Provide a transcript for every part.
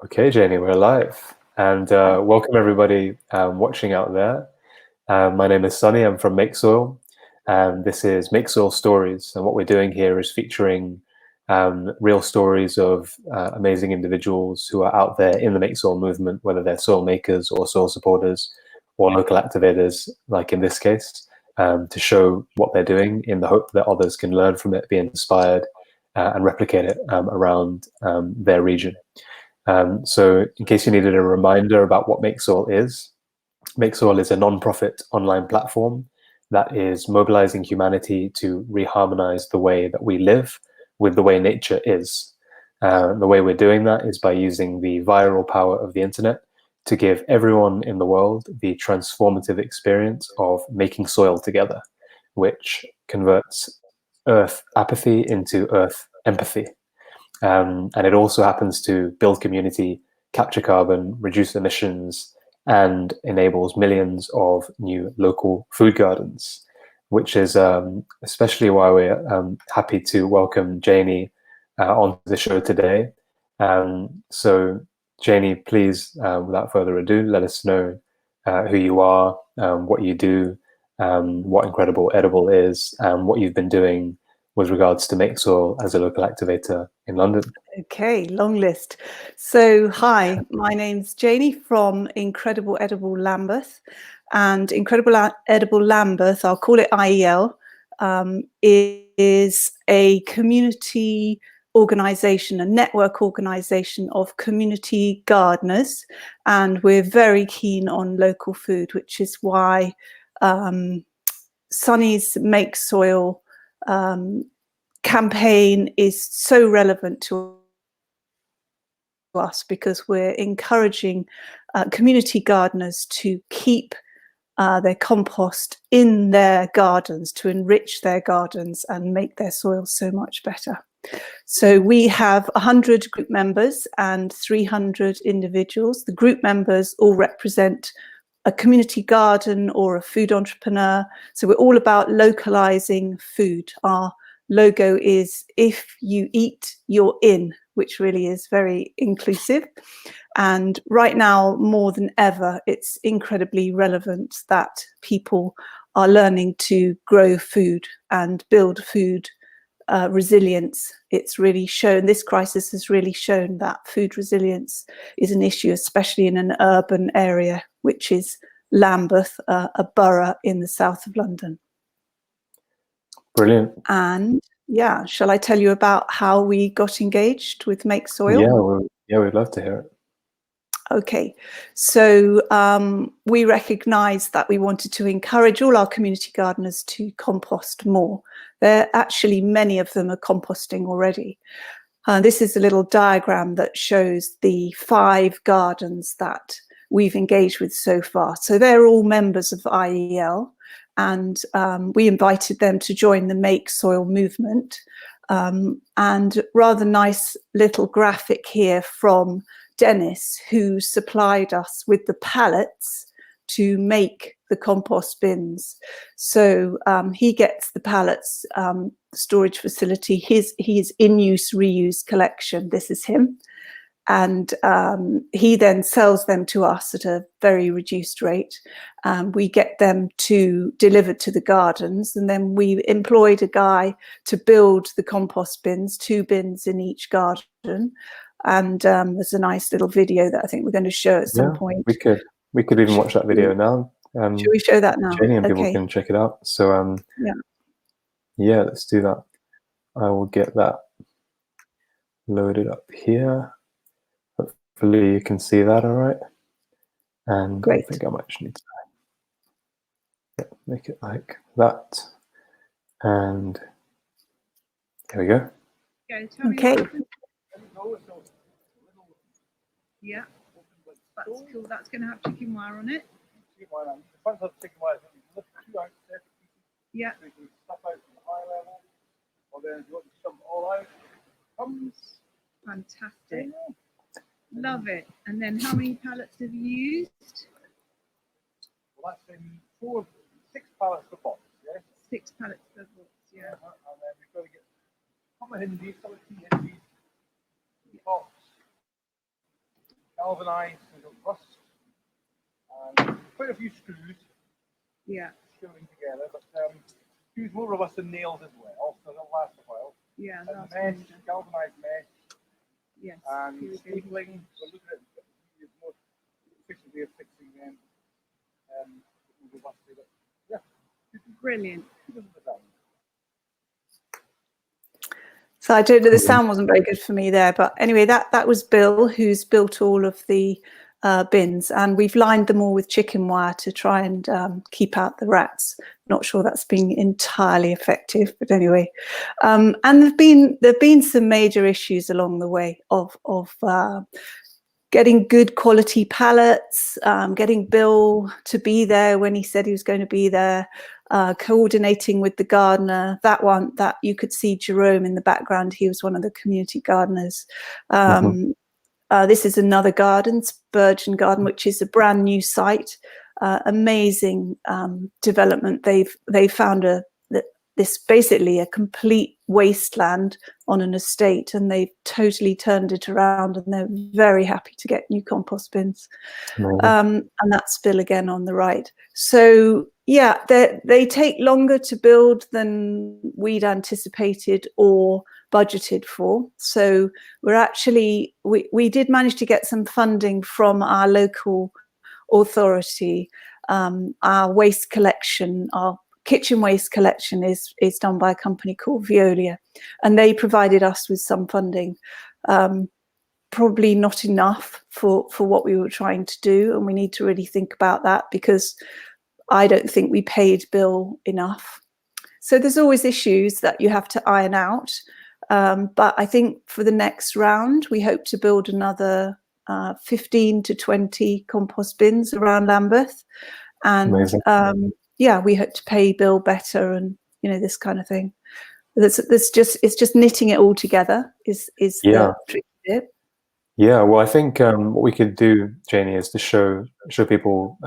Okay, Janie, we're live. And welcome everybody watching out there. My name is Sunny, I'm from MakeSoil. This is MakeSoil Stories. And what we're doing here is featuring real stories of amazing individuals who are out there in the MakeSoil movement, whether they're soil makers or soil supporters or local activators, like in this case, to show what they're doing in the hope that others can learn from it, be inspired, and replicate it around their region. So in case you needed a reminder about what MakeSoil is a non-profit online platform that is mobilizing humanity to reharmonize the way that we live with the way nature is. The way we're doing that is by using the viral power of the internet to give everyone in the world the transformative experience of making soil together, which converts earth apathy into earth empathy. And it also happens to build community, capture carbon, reduce emissions, and enables millions of new local food gardens, which is especially why we're happy to welcome Janie onto the show today. So Janie, please, without further ado, let us know who you are, what you do, what Incredible Edible is, and what you've been doing with regards to MakeSoil as a local activator in London. Okay, long list. So hi, my name's Janie from Incredible Edible Lambeth, and Incredible Edible Lambeth, I'll call it IEL, is a community organisation, a network organisation of community gardeners, and we're very keen on local food, which is why Sunny's MakeSoil campaign is so relevant to us, because we're encouraging community gardeners to keep their compost in their gardens, to enrich their gardens and make their soil so much better. So we have 100 group members and 300 individuals. The group members all represent a community garden or a food entrepreneur. So we're all about localizing food. Our logo is "If you eat, you're in," which really is very inclusive. And right now, more than ever, it's incredibly relevant that people are learning to grow food and build food resilience. It's really shown, this crisis has really shown that food resilience is an issue, especially in an urban area, which is Lambeth, a borough in the south of London. Brilliant. And yeah, shall I tell you about how we got engaged with MakeSoil? Yeah, we'd love to hear it. Okay, so we recognised that we wanted to encourage all our community gardeners to compost more. Actually, many of them are composting already. This is a little diagram that shows the 5 gardens that we've engaged with so far. So they're all members of IEL, and we invited them to join the MakeSoil movement. And rather nice little graphic here from Dennis, who supplied us with the pallets to make the compost bins. So he gets the pallets, storage facility, his in-use reuse collection. This is him. And he then sells them to us at a very reduced rate. We get them to deliver to the gardens, and then we employed a guy to build the compost bins, 2 bins in each garden. And there's a nice little video that I think we're going to show at some point. We could even watch that video now. Should we show that now? Janie and people can check it out. So yeah, let's do that. I will get that loaded up here. Hopefully you can see that all right. And great. I think I might just need to make it like that. And here we go. Okay. Yeah, that's cool. That's going to have chicken wire on it. Yeah. Fantastic. Love it. And then how many pallets have you used? Well, that's in 6 pallets per box, yeah? 6 pallets per box, yeah. And then we've got to get some of Hindies, some of tea Hindies, box. galvanized into rust, and quite a few screws Yeah, screwing together, but screws more robust than nails as well, so they'll last a while. yeah, And that's mesh, good. galvanized mesh, Yes. and good. stapling. We're looking at the most efficient way of fixing them. More robustly, but yeah, Brilliant. good design. So I don't know, the sound wasn't very good for me there, but anyway, that was Bill, who's built all of the bins, and we've lined them all with chicken wire to try and keep out the rats. Not sure that's been entirely effective, but anyway. And there've been some major issues along the way of getting good quality pallets, getting Bill to be there when he said he was going to be there, coordinating with the gardener. That you could see Jerome in the background. He was one of the community gardeners. This is another garden, Spurgeon Garden, which is a brand new site. Amazing development. They've found this basically a complete wasteland on an estate, and they've totally turned it around, and they're very happy to get new compost bins. And that's Bill again on the right. So yeah, they take longer to build than we'd anticipated or budgeted for. So we did manage to get some funding from our local authority. Our waste collection, our kitchen waste collection is done by a company called Veolia, and they provided us with some funding. Probably not enough for what we were trying to do, and we need to really think about that, because I don't think we paid Bill enough. So there's always issues that you have to iron out, but I think for the next round we hope to build another 15 to 20 compost bins around Lambeth, and yeah, we hope to pay Bill better, and this kind of thing. It's just knitting it all together is the tricky bit. Yeah, well, I think what we could do, Janie, is to show people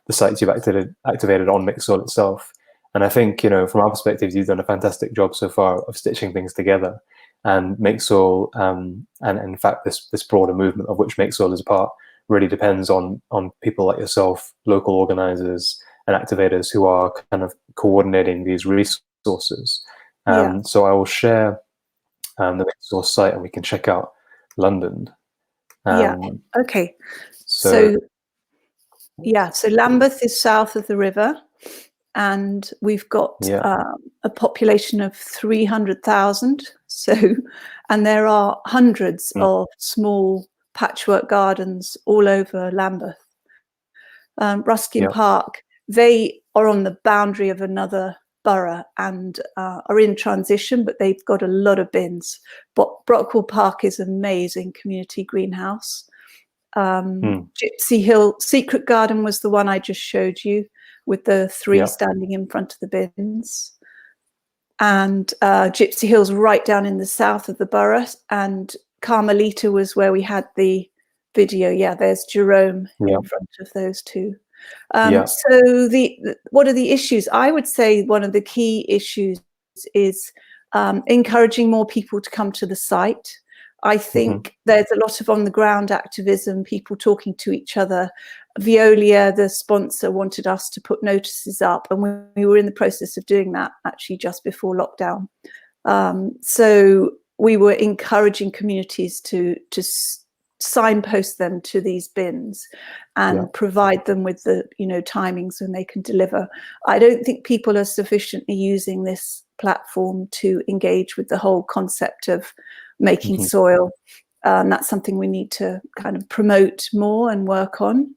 the sites you've activated on MakeSoil itself. And I think, from our perspective, you've done a fantastic job so far of stitching things together. And MakeSoil, and in fact, this broader movement of which MakeSoil is a part, really depends on people like yourself, local organizers and activators who are kind of coordinating these resources. So I will share the MakeSoil site, and we can check out London. Okay. So Lambeth is south of the river, and we've got a population of 300,000. And there are hundreds of small patchwork gardens all over Lambeth. Ruskin Park, they are on the boundary of another borough and are in transition, but they've got a lot of bins. But Brockwell Park is an amazing community greenhouse. Gypsy Hill Secret Garden was the one I just showed you, with the three standing in front of the bins. And Gypsy Hill's right down in the south of the borough, and Carmelita was where we had the video. Yeah, there's Jerome in front of those two. So what are the issues? I would say one of the key issues is encouraging more people to come to the site. I think there's a lot of on the ground activism, people talking to each other. Veolia, the sponsor, wanted us to put notices up, and we were in the process of doing that actually just before lockdown. So we were encouraging communities to signpost them to these bins and provide them with the timings when they can deliver. I don't think people are sufficiently using this platform to engage with the whole concept of making soil. That's something we need to kind of promote more and work on.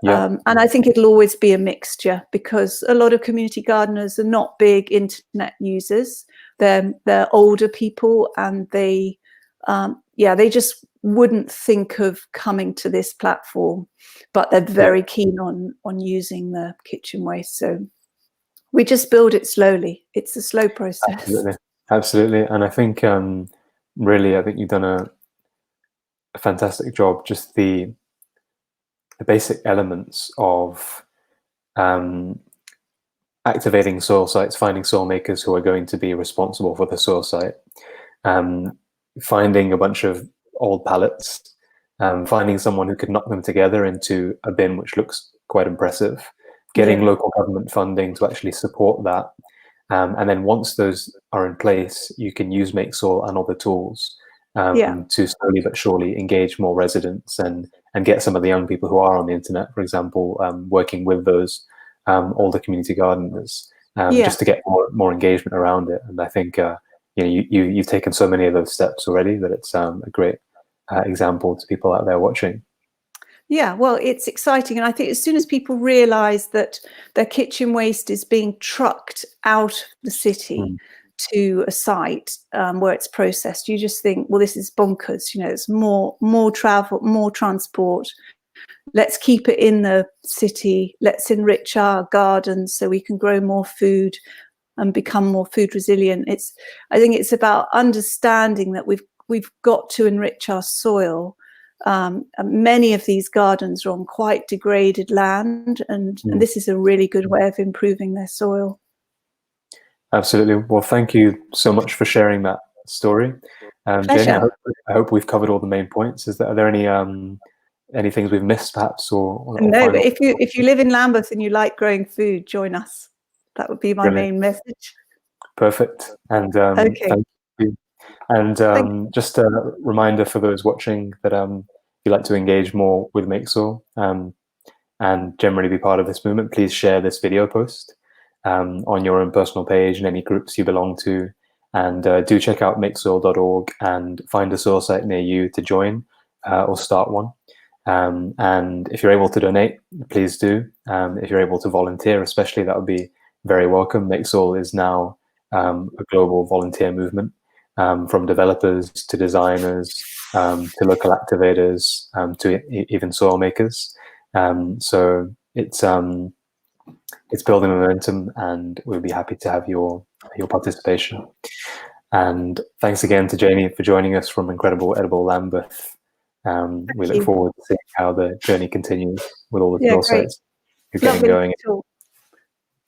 And I think it'll always be a mixture, because a lot of community gardeners are not big internet users. They're older people, and they just wouldn't think of coming to this platform, but they're very keen on using the kitchen waste. So we just build it slowly. It's a slow process. Absolutely. And I think really, I think you've done a fantastic job. Just the basic elements of activating soil sites, finding soil makers who are going to be responsible for the soil site, finding a bunch of old pallets, finding someone who could knock them together into a bin which looks quite impressive, getting local government funding to actually support that. And then once those are in place, you can use MakeSoil and other tools to slowly but surely engage more residents and get some of the young people who are on the internet, for example, working with those older community gardeners, just to get more engagement around it. And I think you've taken so many of those steps already that it's a great example to people out there watching. Yeah, well, it's exciting. And I think as soon as people realize that their kitchen waste is being trucked out of the city to a site where it's processed, you just think, well, this is bonkers. You know, it's more travel, more transport. Let's keep it in the city. Let's enrich our gardens so we can grow more food and become more food resilient. I think it's about understanding that we've got to enrich our soil. Many of these gardens are on quite degraded land, and this is a really good way of improving their soil. Absolutely. Well, thank you so much for sharing that story. Janie, I hope we've covered all the main points. Are there any things we've missed, perhaps? Or no, but if you live in Lambeth and you like growing food, join us. That would be my main message. Perfect. And thank you. And just a reminder for those watching that if you'd like to engage more with MakeSoil and generally be part of this movement, please share this video post on your own personal page and any groups you belong to. And do check out makesoil.org and find a soil site near you to join or start one. And if you're able to donate, please do. If you're able to volunteer, especially, that would be very welcome. MakeSoil is now a global volunteer movement. From developers to designers to local activators to even soil makers. So it's building momentum, and we'll be happy to have your participation. And thanks again to Janie for joining us from incredible Edible Lambeth. We look forward to seeing how the journey continues with all the soil sites you're getting going.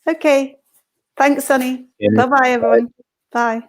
Okay, thanks, Sonny. Bye-bye, everyone. Bye.